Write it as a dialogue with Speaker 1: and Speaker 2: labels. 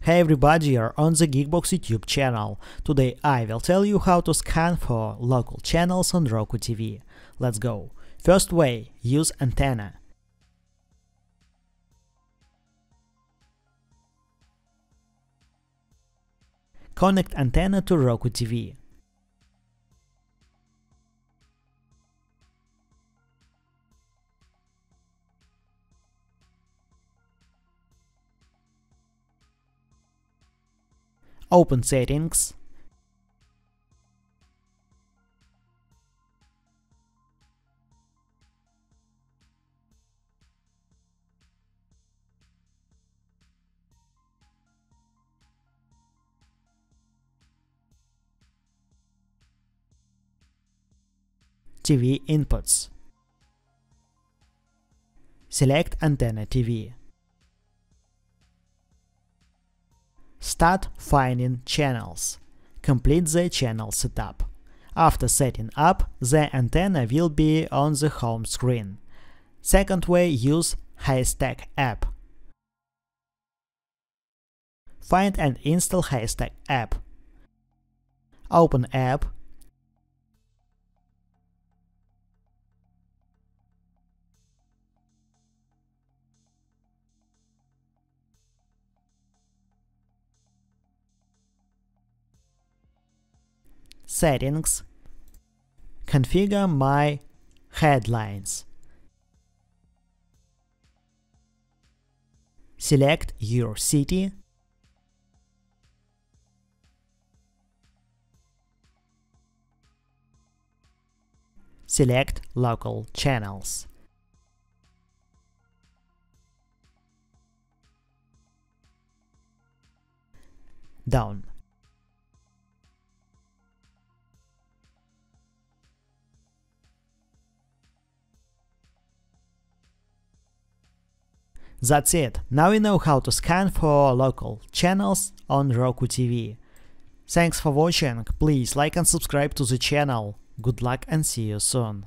Speaker 1: Hey everybody, you're on the GeekBox YouTube channel. Today I will tell you how to scan for local channels on Roku TV. Let's go. First way, use antenna. Connect antenna to Roku TV. Open Settings. TV inputs. Select Antenna TV. Start finding channels. Complete the channel setup. After setting up, the antenna will be on the home screen. Second way, use Haystack app. Find and install Haystack app. Open app. Settings. Configure my headlines. Select your city. Select local channels. Done. That's it. Now you know how to scan for local channels on Roku TV. Thanks for watching. Please like and subscribe to the channel. Good luck and see you soon.